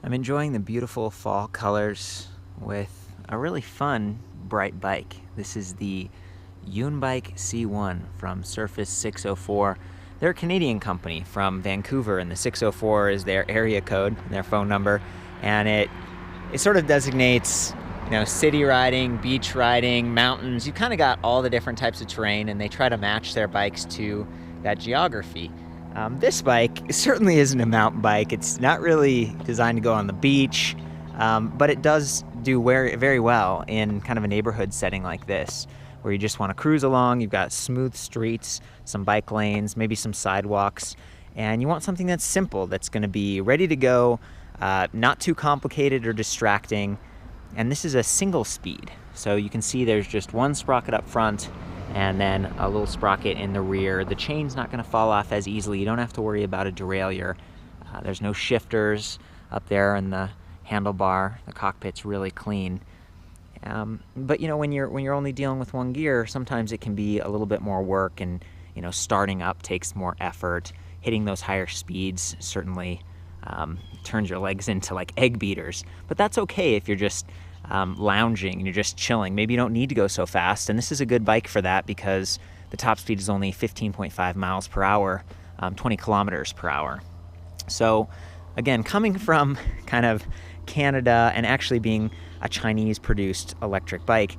I'm enjoying the beautiful fall colors with a really fun, bright bike. This is the YunBike C1 from Surface 604. They're a Canadian company from Vancouver, and the 604 is their area code, their phone number, and it sort of designates, city riding, beach riding, mountains. You kind of got all the different types of terrain, and they try to match their bikes to that geography. This bike certainly isn't a mountain bike. It's not really designed to go on the beach, but it does do very well in kind of a neighborhood setting like this, where you just want to cruise along. You've got smooth streets, some bike lanes, maybe some sidewalks, and you want something that's simple, that's going to be ready to go, not too complicated or distracting. And this is a single speed, so you can see there's just one sprocket up front and then a little sprocket in the rear. The chain's not going to fall off as easily. You don't have to worry about a derailleur. There's no shifters up there in the handlebar. The cockpit's really clean. But when you're only dealing with one gear, sometimes it can be a little bit more work, and starting up takes more effort. Hitting those higher speeds certainly turns your legs into like egg beaters. But that's okay if you're just lounging and you're just chilling. Maybe you don't need to go so fast, and this is a good bike for that because the top speed is only 15.5 miles per hour, 20 kilometers per hour. So again, coming from kind of Canada and actually being a Chinese produced electric bike,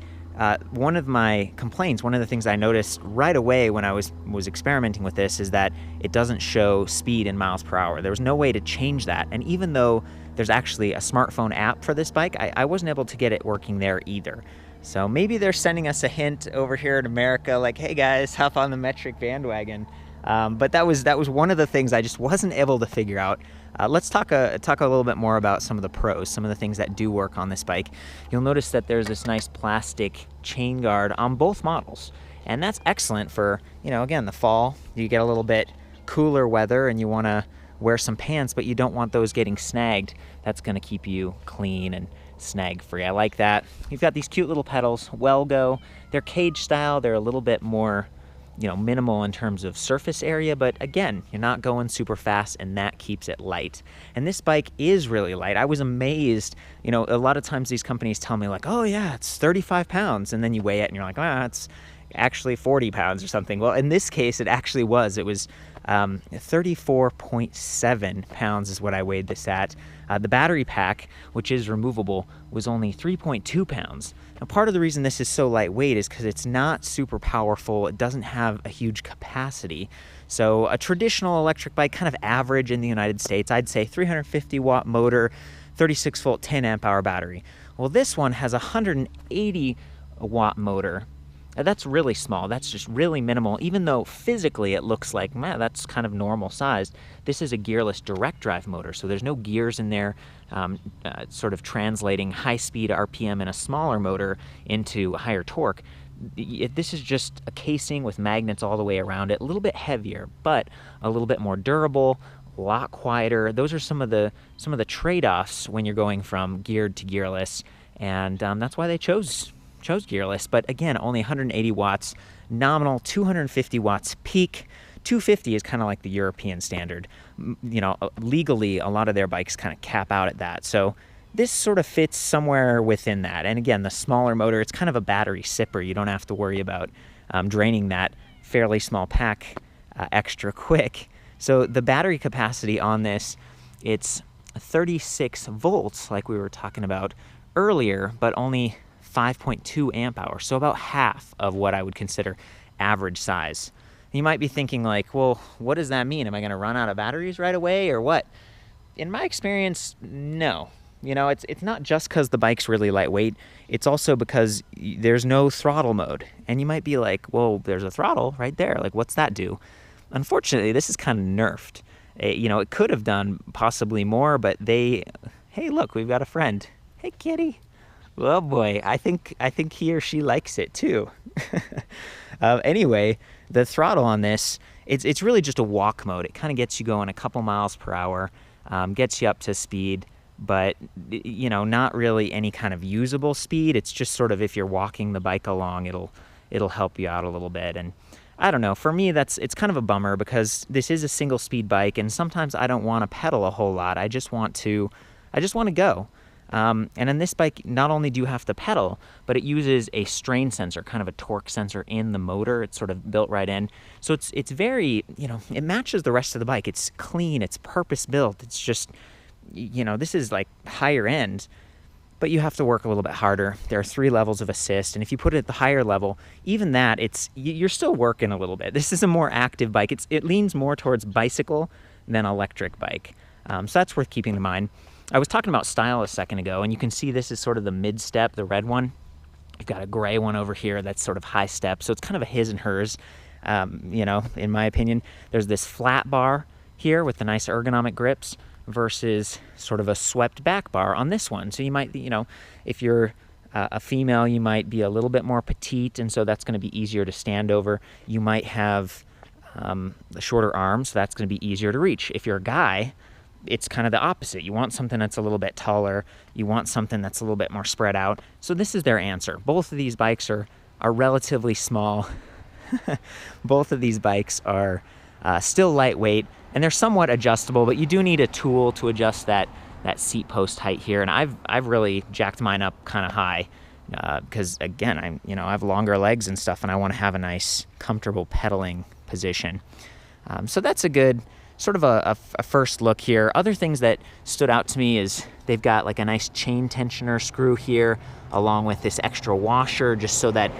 one of my complaints, one of the things I noticed right away when I was experimenting with this, is that it doesn't show speed in miles per hour. There was no way to change that, and even though there's actually a smartphone app for this bike, I wasn't able to get it working there either. So maybe they're sending us a hint over here in America, like, hey guys, hop on the metric bandwagon. But that was one of the things I just wasn't able to figure out. Let's talk a little bit more about some of the pros, some of the things that do work on this bike. You'll notice that there's this nice plastic chain guard on both models, and that's excellent for, again, the fall. You get a little bit cooler weather and you want to wear some pants, but you don't want those getting snagged. That's going to keep you clean and snag free. I like that. You've got these cute little pedals, Well-Go. They're cage style. They're a little bit more minimal in terms of surface area, but again, you're not going super fast, and that keeps it light. And this bike is really light. I was amazed. A lot of times these companies tell me like, oh yeah, it's 35 pounds, and then you weigh it and you're like, it's actually 40 pounds or something. Well, in this case, it actually was. It was 34.7 pounds is what I weighed this at. The battery pack, which is removable, was only 3.2 pounds. Now, part of the reason this is so lightweight is because it's not super powerful. It doesn't have a huge capacity. So a traditional electric bike, kind of average in the United States, I'd say 350 watt motor, 36 volt, 10 amp hour battery. Well, this one has a 180 watt motor. That's really small. That's just really minimal, even though physically it looks like, man, that's kind of normal sized. This is a gearless direct drive motor, so there's no gears in there, sort of translating high speed RPM in a smaller motor into higher torque. This is just a casing with magnets all the way around it, a little bit heavier, but a little bit more durable, a lot quieter. Those are some of the trade-offs when you're going from geared to gearless, and that's why they chose gearless. But again, only 180 watts nominal, 250 watts peak. 250 is kind of like the European standard. Legally, a lot of their bikes kind of cap out at that. So this sort of fits somewhere within that. And again, the smaller motor, it's kind of a battery sipper. You don't have to worry about draining that fairly small pack extra quick. So the battery capacity on this, it's 36 volts like we were talking about earlier, but only 5.2 amp hours, so about half of what I would consider average size. You might be thinking like, well, what does that mean? Am I going to run out of batteries right away or what? In my experience, no. It's not just because the bike's really lightweight. It's also because there's no throttle mode. And you might be like, well, there's a throttle right there. Like, what's that do? Unfortunately, this is kind of nerfed. It could have done possibly more, but hey, look, we've got a friend. Hey, kitty. Oh boy, I think he or she likes it too. Anyway, the throttle on this, it's really just a walk mode. It kind of gets you going a couple miles per hour, gets you up to speed, but not really any kind of usable speed. It's just sort of, if you're walking the bike along, it'll help you out a little bit. And I don't know, for me it's kind of a bummer because this is a single speed bike, and sometimes I don't want to pedal a whole lot. I just want to I just want to go. And on this bike, not only do you have to pedal, but it uses a strain sensor, kind of a torque sensor in the motor. It's sort of built right in. So it's very, it matches the rest of the bike. It's clean, it's purpose built. It's just, this is like higher end, but you have to work a little bit harder. There are 3 levels of assist, and if you put it at the higher level, even that, you're still working a little bit. This is a more active bike. It leans more towards bicycle than electric bike. So that's worth keeping in mind. I was talking about style a second ago, and you can see this is sort of the mid-step, the red one. You've got a gray one over here that's sort of high step, so it's kind of a his and hers, in my opinion. There's this flat bar here with the nice ergonomic grips versus sort of a swept back bar on this one. So you might, if you're a female, you might be a little bit more petite, and so that's going to be easier to stand over. You might have the shorter arms, so that's going to be easier to reach. If you're a guy, it's kind of the opposite. You want something that's a little bit taller. You want something that's a little bit more spread out. So this is their answer. Both of these bikes are relatively small. Both of these bikes are still lightweight, and they're somewhat adjustable, but you do need a tool to adjust that seat post height here. And I've really jacked mine up kind of high because again, I have longer legs and stuff, and I want to have a nice, comfortable pedaling position. So that's a good sort of a first look here. Other things that stood out to me is they've got like a nice chain tensioner screw here along with this extra washer, just so that,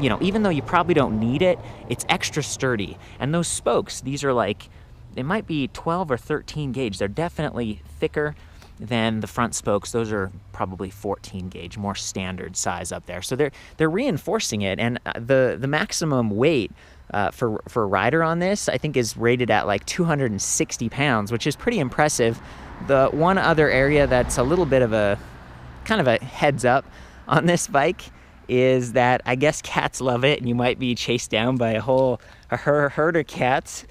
even though you probably don't need it, it's extra sturdy. And those spokes, these are like, they might be 12 or 13 gauge. They're definitely thicker than the front spokes. Those are probably 14 gauge, more standard size up there. So they're reinforcing it, and the maximum weight for a rider on this, I think, is rated at like 260 pounds, which is pretty impressive. The one other area that's a little bit of a kind of a heads up on this bike is that I guess cats love it, and you might be chased down by a herd of cats.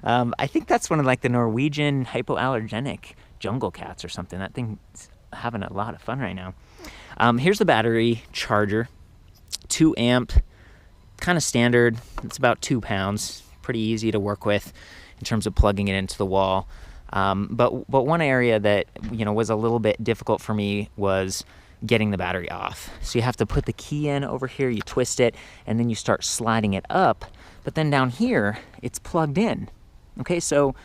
I think that's one of like the Norwegian hypoallergenic jungle cats or something. That thing's having a lot of fun right now. Here's the battery charger, 2 amp. Kind of standard. It's about 2 pounds. Pretty easy to work with in terms of plugging it into the wall. But one area that was a little bit difficult for me was getting the battery off. So you have to put the key in over here, you twist it, and then you start sliding it up. But then down here, it's plugged in. Okay, so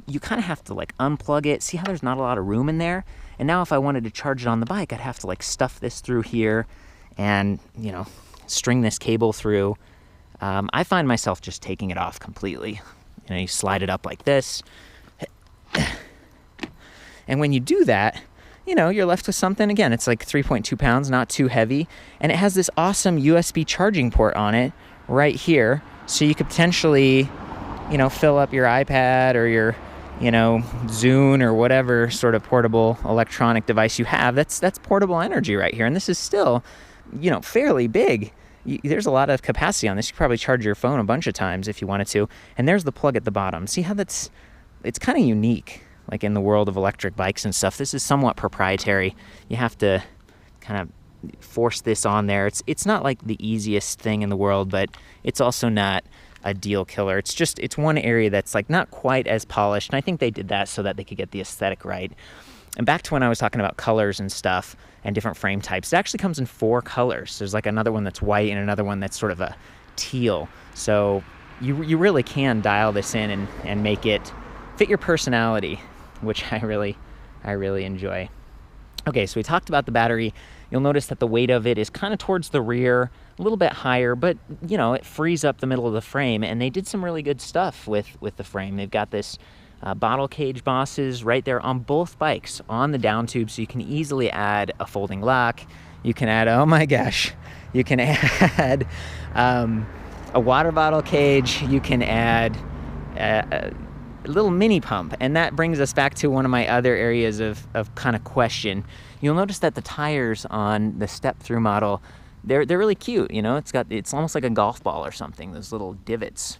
you kind of have to like unplug it. See how there's not a lot of room in there? And now if I wanted to charge it on the bike, I'd have to like stuff this through here and string this cable through. I find myself just taking it off completely. You slide it up like this. And when you do that, you're left with something. Again, it's like 3.2 pounds, not too heavy. And it has this awesome USB charging port on it right here. So you could potentially, fill up your iPad or your, Zune or whatever sort of portable electronic device you have. That's portable energy right here. And this is still, fairly big. There's a lot of capacity on this. You could probably charge your phone a bunch of times if you wanted to. And there's the plug at the bottom. See how it's kind of unique, like in the world of electric bikes and stuff. This is somewhat proprietary. You have to kind of force this on there. It's not like the easiest thing in the world, but it's also not a deal killer. It's one area that's like not quite as polished. And I think they did that so that they could get the aesthetic right. And back to when I was talking about colors and stuff and different frame types, it actually comes in 4 colors. There's like another one that's white and another one that's sort of a teal. So you really can dial this in and make it fit your personality, which I really enjoy. Okay, so we talked about the battery. You'll notice that the weight of it is kind of towards the rear, a little bit higher, but it frees up the middle of the frame, and they did some really good stuff with the frame. They've got this bottle cage bosses right there on both bikes on the down tube, so you can easily add a folding lock. You can add, oh my gosh, you can add a water bottle cage. You can add a little mini pump, and that brings us back to one of my other areas of kind of question. You'll notice that the tires on the step-through model, they're really cute. It's almost like a golf ball or something, those little divots,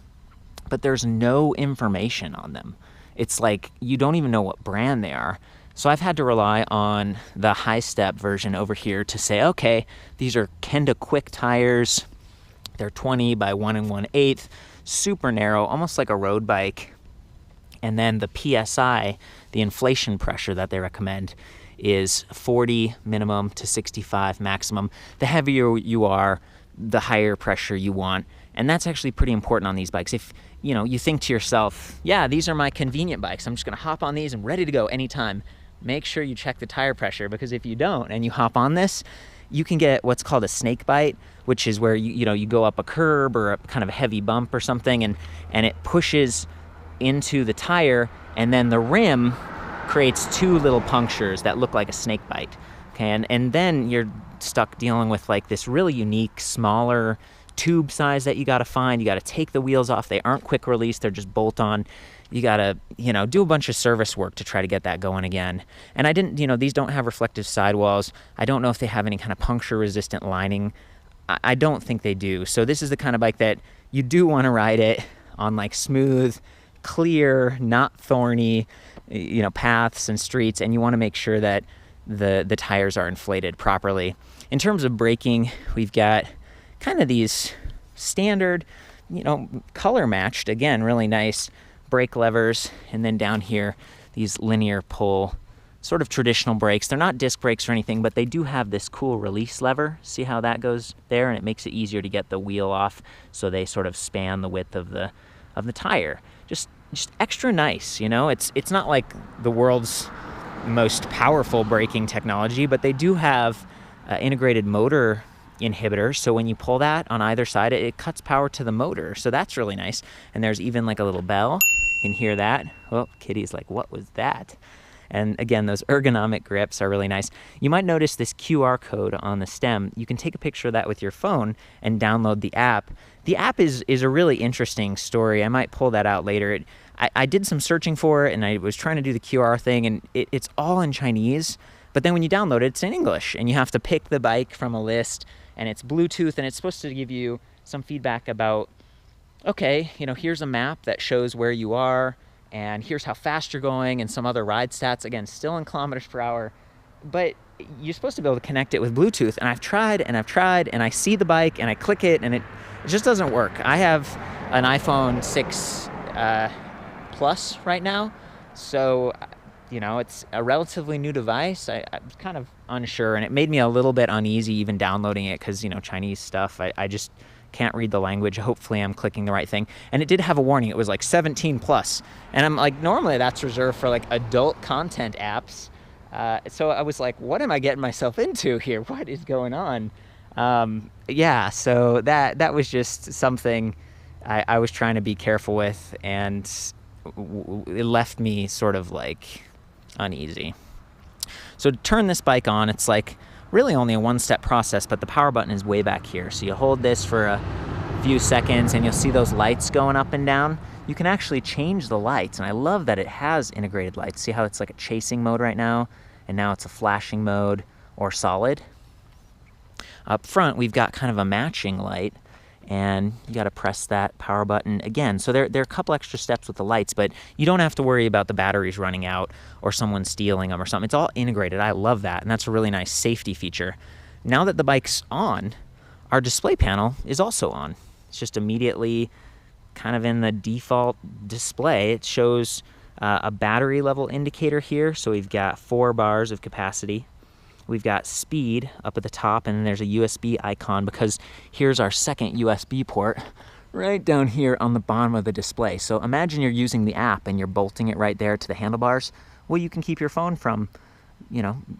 but there's no information on them. It's like you don't even know what brand they are. So I've had to rely on the high step version over here to say, okay, these are Kenda Quick tires. They're 20 by 1 1/8, super narrow, almost like a road bike. And then the PSI, the inflation pressure that they recommend, is 40 minimum to 65 maximum. The heavier you are, the higher pressure you want. And that's actually pretty important on these bikes. If you think to yourself, yeah, these are my convenient bikes, I'm just gonna hop on these and ready to go anytime, make sure you check the tire pressure, because if you don't and you hop on this, you can get what's called a snake bite, which is where you go up a curb or a kind of a heavy bump or something, and it pushes into the tire, and then the rim creates two little punctures that look like a snake bite. Okay, and then you're stuck dealing with like this really unique, smaller tube size that you got to find. You got to take the wheels off. They aren't quick release, they're just bolt on. You got to do a bunch of service work to try to get that going again. And I didn't, these don't have reflective sidewalls. I don't know if they have any kind of puncture resistant lining. I don't think they do. So this is the kind of bike that you do want to ride it on like smooth, clear, not thorny, paths and streets, and you want to make sure that the tires are inflated properly. In terms of braking, we've got kind of these standard, color matched, again, really nice brake levers, and then down here, these linear pull, sort of traditional brakes. They're not disc brakes or anything, but they do have this cool release lever. See how that goes there? And it makes it easier to get the wheel off, so they sort of span the width of the tire. Just extra nice, It's not like the world's most powerful braking technology, but they do have integrated motor inhibitors, so when you pull that on either side, it cuts power to the motor, so that's really nice. And there's even like a little bell. You can hear that. Oh, Kitty's like, what was that? And again, those ergonomic grips are really nice. You might notice this QR code on the stem. You can take a picture of that with your phone and download the app. The app is a really interesting story. I might pull that out later. I did some searching for it, and I was trying to do the QR thing, and it's all in Chinese. But then when you download it, it's in English, and you have to pick the bike from a list, and it's Bluetooth, and it's supposed to give you some feedback about, okay, here's a map that shows where you are, and here's how fast you're going, and some other ride stats, again, still in kilometers per hour. But you're supposed to be able to connect it with Bluetooth, and I've tried, and I see the bike, and I click it, and it just doesn't work. I have an iPhone 6 Plus right now, so it's a relatively new device. I was kind of unsure, and it made me a little bit uneasy even downloading it, because Chinese stuff, I just can't read the language. Hopefully I'm clicking the right thing. And it did have a warning. It was like 17 plus, and I'm like, normally that's reserved for like adult content apps. So I was like, what am I getting myself into here? What is going on? Yeah, so that was just something I was trying to be careful with, and it left me sort of like uneasy. So to turn this bike on, it's like really only a one-step process, but the power button is way back here. So you hold this for a few seconds, and you'll see those lights going up and down. You can actually change the lights, and I love that it has integrated lights. See how it's like a chasing mode right now, and now it's a flashing mode or solid. Up front, we've got kind of a matching light, and you got to press that power button again. So there are a couple extra steps with the lights, but you don't have to worry about the batteries running out or someone stealing them or something. It's all integrated. I love that, and that's a really nice safety feature. Now that the bike's on, our display panel is also on. It's just immediately kind of in the default display. It shows a battery level indicator here. So we've got 4 bars of capacity. We've got speed up at the top, and then there's a USB icon, because here's our second USB port right down here on the bottom of the display. So imagine you're using the app and you're bolting it right there to the handlebars. Well, you can keep your phone from,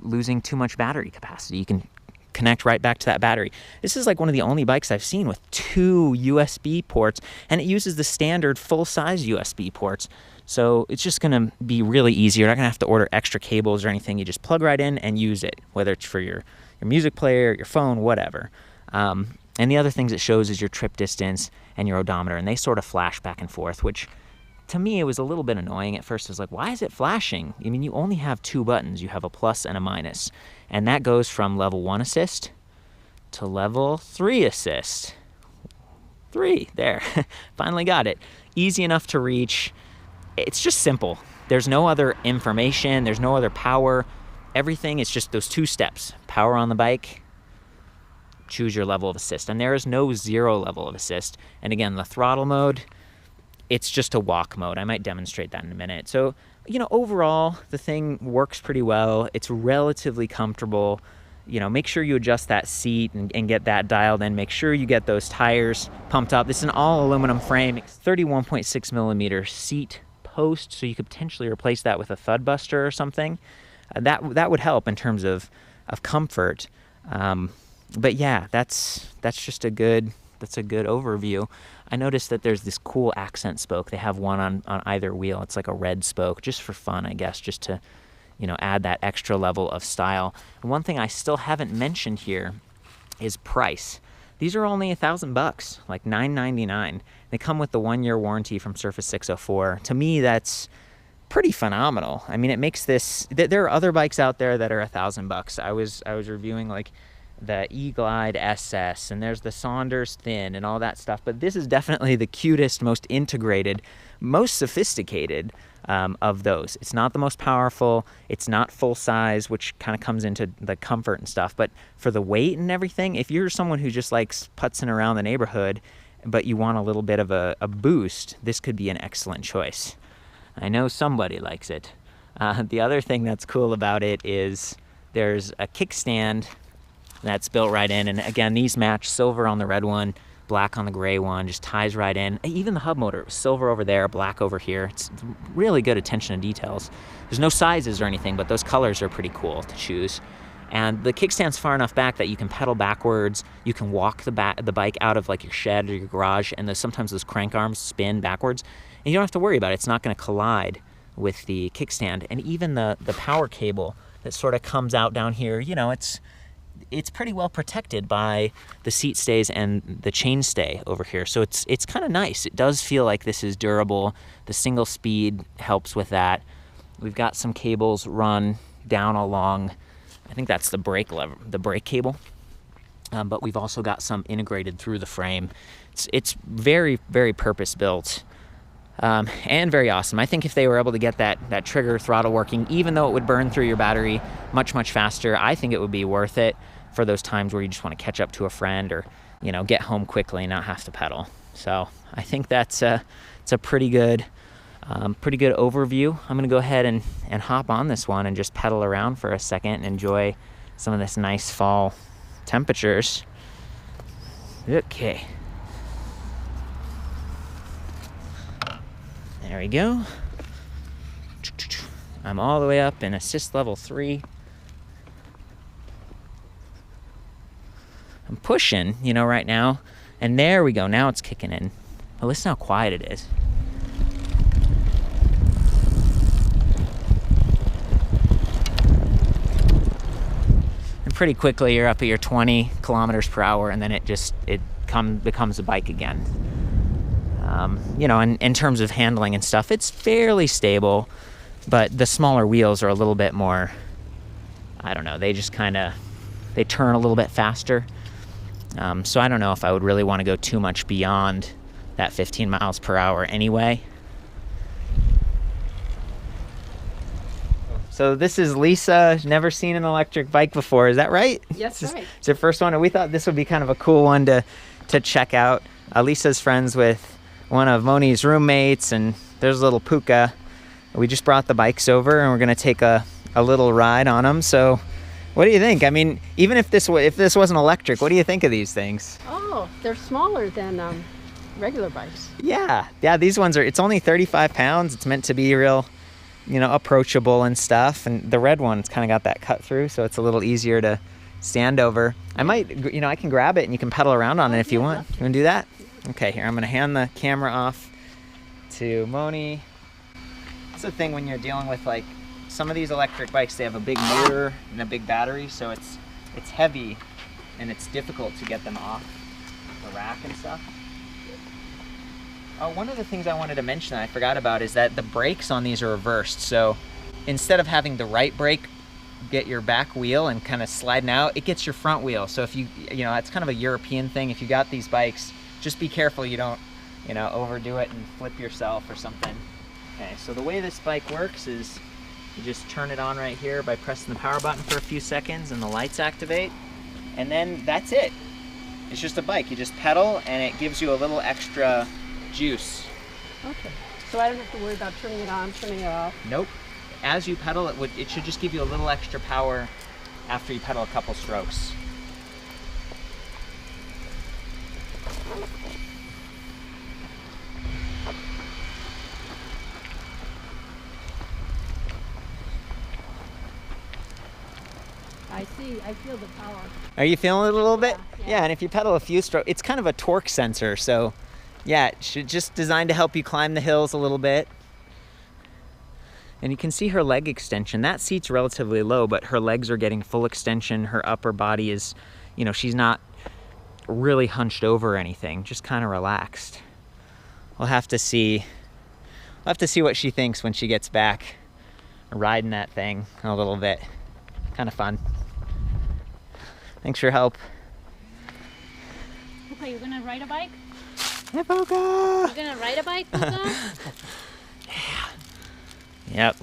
losing too much battery capacity. You can connect right back to that battery. This is like one of the only bikes I've seen with 2 USB ports, and it uses the standard full-size USB ports. So it's just going to be really easy. You're not going to have to order extra cables or anything. You just plug right in and use it, whether it's for your music player, your phone, whatever. And the other things it shows is your trip distance and your odometer, and they sort of flash back and forth, which to me it was a little bit annoying at first. I was like, why is it flashing? I mean, you only have 2 buttons. You have a plus and a minus, and that goes from level 1 assist to level 3 assist. 3, there. Finally got it. Easy enough to reach. It's just simple. There's no other information. There's no other power. Everything is just those 2 steps. Power on the bike, choose your level of assist. And there is no 0 level of assist. And again, the throttle mode, it's just a walk mode. I might demonstrate that in a minute. So, you know, overall, the thing works pretty well. It's relatively comfortable. You know, make sure you adjust that seat and get that dialed in. Make sure you get those tires pumped up. This is an all aluminum frame, 31.6 millimeter seat post, so you could potentially replace that with a thud buster or something. That would help in terms of comfort. But yeah, that's just a good overview. I noticed that there's this cool accent spoke. They have one on either wheel. It's like a red spoke, just for fun, I guess, just to, you know, add that extra level of style. And one thing I still haven't mentioned here is price. These are only $1,000, like $999. They come with the 1-year warranty from Surface 604. To me, that's pretty phenomenal. I mean, it makes this. There are other bikes out there that are $1,000. I was reviewing like the E-Glide SS, and there's the Saunders Thin and all that stuff. But this is definitely the cutest, most integrated, most sophisticated of those. It's not the most powerful. It's not full size, which kind of comes into the comfort and stuff. But for the weight and everything, if you're someone who just likes putzing around the neighborhood, but you want a little bit of a boost, this could be an excellent choice. I know somebody likes it. The other thing that's cool about it is there's a kickstand that's built right in. And again, these match silver on the red one, black on the gray one, just ties right in. Even the hub motor, silver over there, black over here. It's really good attention to details. There's no sizes or anything, but those colors are pretty cool to choose. And the kickstand's far enough back that you can pedal backwards. You can walk the bike out of like your shed or your garage, and sometimes those crank arms spin backwards. And you don't have to worry about it. It's not going to collide with the kickstand. And even the power cable that sort of comes out down here, you know, it's pretty well protected by the seat stays and the chain stay over here. So it's kind of nice. It does feel like this is durable. The single speed helps with that. We've got some cables run down along, I think that's the brake lever, the brake cable. But we've also got some integrated through the frame. It's very, very purpose-built. And very awesome. I think if they were able to get that trigger throttle working, even though it would burn through your battery much, much faster, I think it would be worth it for those times where you just want to catch up to a friend or, you know, get home quickly and not have to pedal. So I think it's a pretty good overview. I'm going to go ahead and hop on this one and just pedal around for a second and enjoy some of this nice fall temperatures. Okay. There we go. I'm all the way up in assist level 3. I'm pushing, you know, right now. And there we go. Now it's kicking in. Well, listen how quiet it is. And pretty quickly you're up at your 20 kilometers per hour, and then it becomes a bike again. You know, in terms of handling and stuff, it's fairly stable, but the smaller wheels are a little bit more, I don't know, they turn a little bit faster. So I don't know if I would really want to go too much beyond that 15 miles per hour anyway. So this is Lisa, never seen an electric bike before, is that right? Yes, right. It's her first one, and we thought this would be kind of a cool one to check out. Lisa's friends with one of Moni's roommates, and there's a little Puka. We just brought the bikes over, and we're going to take a little ride on them. So what do you think? I mean, even if this wasn't electric, what do you think of these things? Oh, they're smaller than regular bikes. Yeah, these ones it's only 35 pounds. It's meant to be real, you know, approachable and stuff. And the red one's kind of got that cut through, so it's a little easier to stand over. I might, you know, I can grab it and you can pedal around on it if you want. You want to do that? Okay, here, I'm going to hand the camera off to Moni. It's the thing when you're dealing with, like, some of these electric bikes, they have a big motor and a big battery, so it's heavy and it's difficult to get them off the rack and stuff. One of the things I wanted to mention that I forgot about is that the brakes on these are reversed. So instead of having the right brake get your back wheel and kind of sliding out, it gets your front wheel. So if you know, it's kind of a European thing. If you got these bikes, just be careful you don't, you know, overdo it and flip yourself or something. Okay, so the way this bike works is you just turn it on right here by pressing the power button for a few seconds and the lights activate, and then that's it. It's just a bike. You just pedal and it gives you a little extra juice Okay. So I don't have to worry about turning it on, turning it off. Nope. As you pedal, it should just give you a little extra power after you pedal a couple strokes. I see. I feel the power. Are you feeling it a little bit? Yeah. And if you pedal a few strokes, it's kind of a torque sensor, so yeah, it should just designed to help you climb the hills a little bit. And you can see her leg extension. That seat's relatively low, but her legs are getting full extension. Her upper body is, you know, she's not really hunched over or anything, just kind of relaxed. We'll have to see what she thinks when she gets back riding that thing a little bit. Kind of fun. Thanks for your help. Okay, you're gonna ride a bike? Hey, Boca! You're gonna ride a bike, Boca? Yep,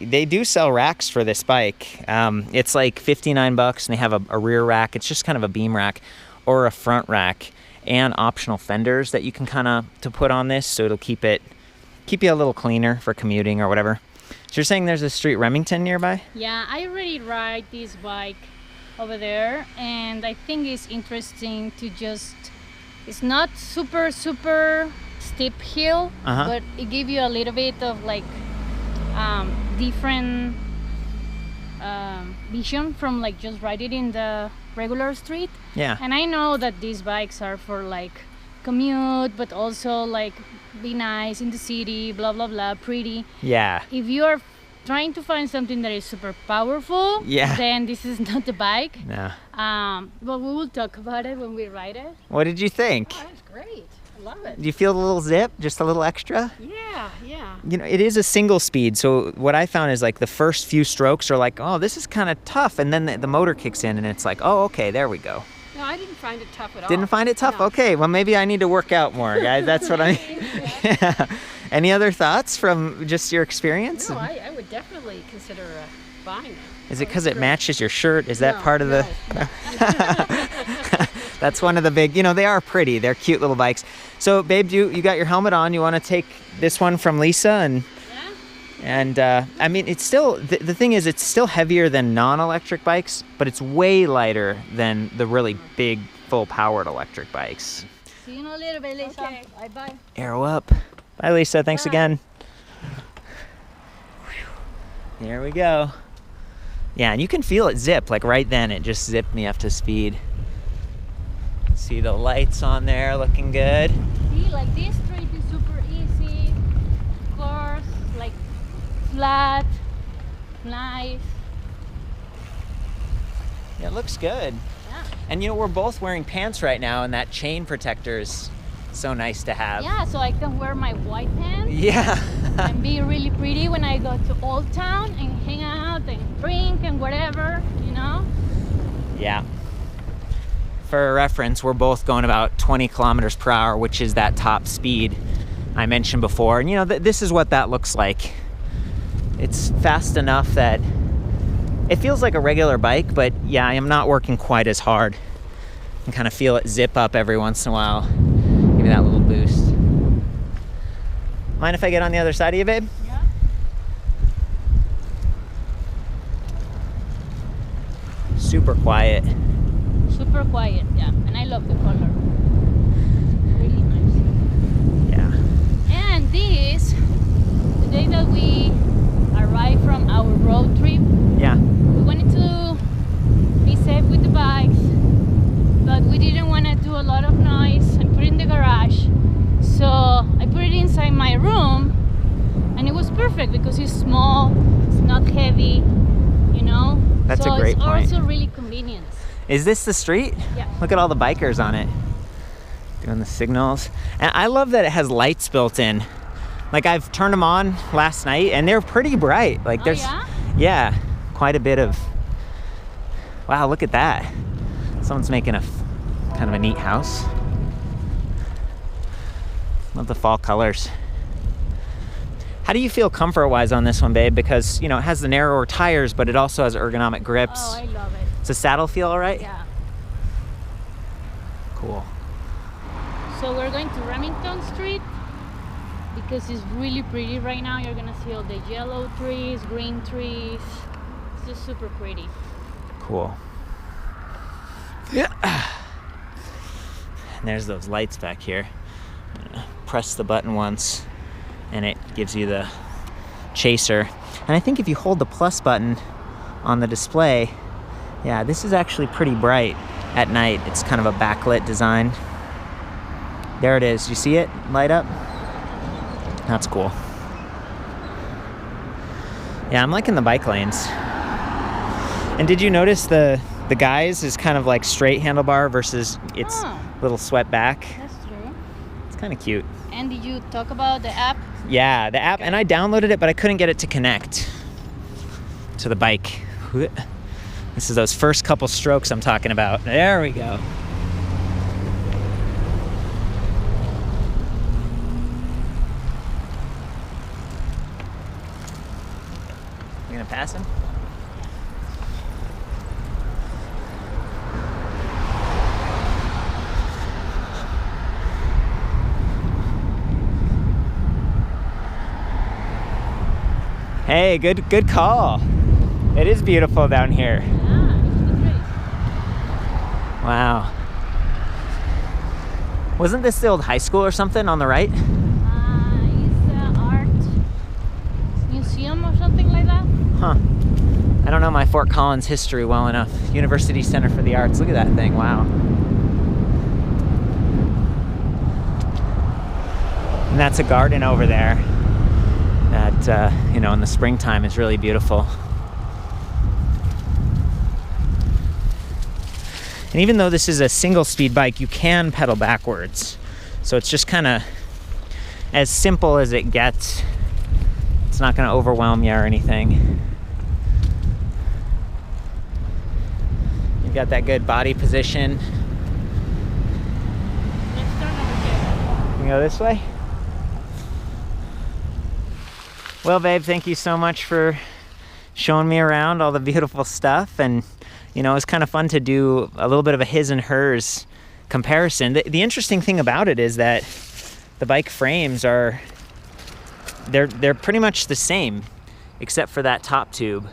they do sell racks for this bike. It's like $59 and they have a rear rack. It's just kind of a beam rack or a front rack and optional fenders that you can to put on this, so it'll keep you a little cleaner for commuting or whatever. So you're saying there's a street Remington nearby? Yeah, I already ride this bike over there, and I think it's interesting to it's not super steep hill, but it gives you a little bit of like different vision from like just riding in the regular street. Yeah. And I know that these bikes are for like commute, but also like be nice in the city, blah blah blah, pretty. Yeah. If you are trying to find something that is super powerful, then this is not the bike. No. But we will talk about it when we ride it. What did you think? Oh, that's great. I love it. Do you feel the little zip? Just a little extra? Yeah, yeah. You know, it is a single speed, so what I found is like the first few strokes are like, oh, this is kind of tough, and then the motor kicks in and it's like, oh, okay, there we go. No, I didn't find it tough at all. Didn't find it tough? No. Okay, well maybe I need to work out more, guys. That's what I yeah. Any other thoughts from just your experience? No, I would definitely consider buying it. Is it because it matches your shirt? Is that No, part of the... That's one of the big, they are pretty. They're cute little bikes. So, babe, you got your helmet on. You want to take this one from Lisa? And I mean, it's still, the thing is, it's still heavier than non-electric bikes, but it's way lighter than the really big, full-powered electric bikes. See you in a little bit, Lisa. Okay, bye-bye. Arrow up. Bye, Lisa. Thanks again. There we go. Yeah, and you can feel it zip. Like right then, it just zipped me up to speed. See the lights on there looking good. See, like this street is super easy. Of course, like flat, nice. Yeah, it looks good. Yeah. And we're both wearing pants right now, and that chain protector is so nice to have. Yeah, so I can wear my white pants. Yeah. And be really pretty when I go to Old Town and hang out and drink and whatever, Yeah. For reference, we're both going about 20 kilometers per hour, which is that top speed I mentioned before. And this is what that looks like. It's fast enough that it feels like a regular bike, but yeah, I am not working quite as hard. I can kind of feel it zip up every once in a while. Give me that little boost. Mind if I get on the other side of you, babe? Yeah. Super quiet. Super quiet, yeah. And I love the color. Really nice. Yeah. And this, the day that we arrived from our road trip, Yeah. we wanted to be safe with the bikes, but we didn't want to do a lot of noise and put it in the garage. So I put it inside my room, and it was perfect because it's small, it's not heavy, That's so a great point. It's also really convenient. Is this the street? Yeah. Look at all the bikers on it. Doing the signals. And I love that it has lights built in. Like I've turned them on last night and they're pretty bright. Like there's, yeah, quite a bit of, wow, look at that. Someone's making kind of a neat house. Love the fall colors. How do you feel comfort-wise on this one, babe? Because, it has the narrower tires, but it also has ergonomic grips. Oh, I love it. Does the saddle feel all right? Yeah. Cool. So we're going to Remington Street because it's really pretty right now. You're gonna see all the yellow trees, green trees. It's just super pretty. Cool. Yeah. And there's those lights back here. Press the button once and it gives you the chaser. And I think if you hold the plus button on the display, yeah, this is actually pretty bright at night. It's kind of a backlit design. There it is. You see it light up? That's cool. Yeah, I'm liking the bike lanes. And did you notice the guys is kind of like straight handlebar versus its little swept back? That's true. It's kind of cute. And did you talk about the app? Yeah, the app, and I downloaded it, but I couldn't get it to connect to the bike. This is those first couple strokes I'm talking about. There we go. You gonna pass him? Hey, good call. It is beautiful down here. Yeah, it's great. Wow. Wasn't this the old high school or something on the right? It's an art museum or something like that. Huh. I don't know my Fort Collins history well enough. University Center for the Arts. Look at that thing. Wow. And that's a garden over there that, you know, in the springtime is really beautiful. And even though this is a single speed bike, you can pedal backwards. So it's just kind of as simple as it gets. It's not going to overwhelm you or anything. You've got that good body position. Let's turn over here. You can go this way? Well, babe, thank you so much for showing me around all the beautiful stuff. And, you know, it's kind of fun to do a little bit of a his and hers comparison. The interesting thing about it is that the bike frames are, they're pretty much the same, except for that top tube.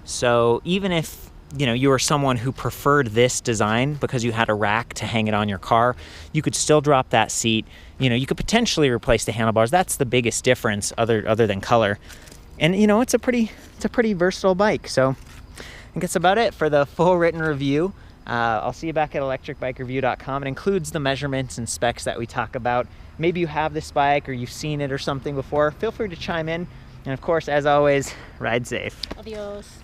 So even if, you know, you were someone who preferred this design because you had a rack to hang it on your car, you could still drop that seat. You know, you could potentially replace the handlebars. That's the biggest difference other than color. And, you know, it's a pretty versatile bike. So I think that's about it for the full written review. I'll see you back at ElectricBikeReview.com. It includes the measurements and specs that we talk about. Maybe you have this bike or you've seen it or something before. Feel free to chime in. And of course, as always, ride safe. Adios.